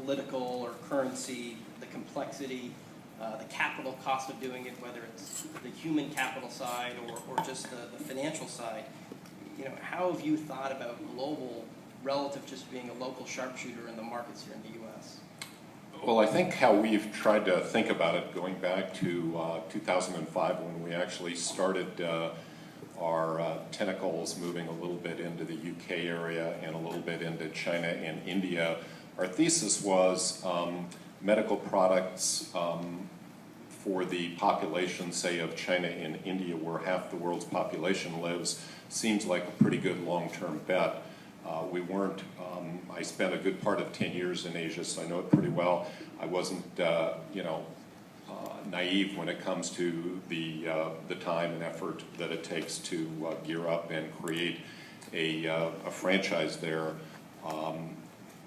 political or currency, the complexity, the capital cost of doing it, whether it's the human capital side or just the financial side. You know, how have you thought about global relative to just being a local sharpshooter in the markets here in the U.S.? Well, I think how we've tried to think about it, going back to 2005 when we actually started our tentacles moving a little bit into the UK area and a little bit into China and India, our thesis was medical products for the population, say, of China and India, where half the world's population lives, seems like a pretty good long-term bet. We weren't, I spent a good part of 10 years in Asia, so I know it pretty well. I wasn't, naive when it comes to the time and effort that it takes to gear up and create a franchise there.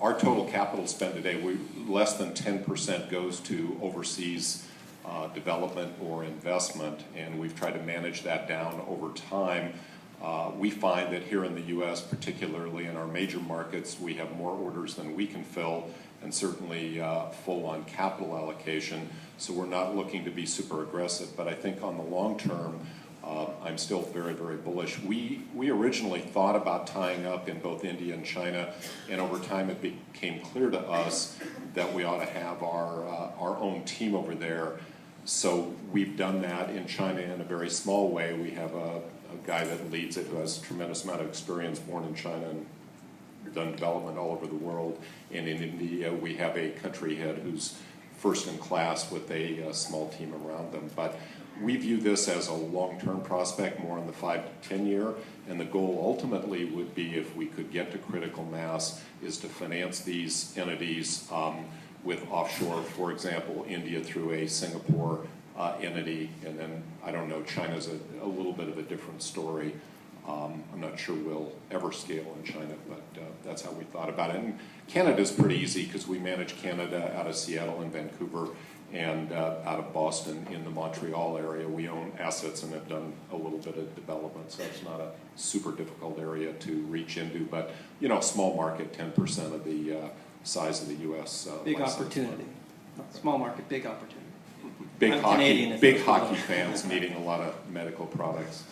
Our total capital spend today, less than 10% goes to overseas development or investment, and we've tried to manage that down over time. We find that here in the U.S., particularly in our major markets, we have more orders than we can fill, and certainly full on capital allocation. So we're not looking to be super aggressive, but I think on the long term, I'm still very, very bullish. We originally thought about tying up in both India and China, and over time it became clear to us that we ought to have our own team over there. So we've done that in China in a very small way. We have a guy that leads it who has a tremendous amount of experience, born in China and done development all over the world. And in India, we have a country head who's first in class with a small team around them. But we view this as a long-term prospect, more in the 5 to 10 year. And the goal ultimately would be, if we could get to critical mass, is to finance these entities with offshore, for example, India through a Singapore entity, and then, I don't know, China's a little bit of a different story. I'm not sure we'll ever scale in China, but that's how we thought about it. And Canada's pretty easy because we manage Canada out of Seattle and Vancouver and out of Boston in the Montreal area. We own assets and have done a little bit of development, so it's not a super difficult area to reach into. But, you know, small market, 10% of the size of the U.S. Big opportunity. Small market, big opportunity. Big hockey fans needing a lot of medical products.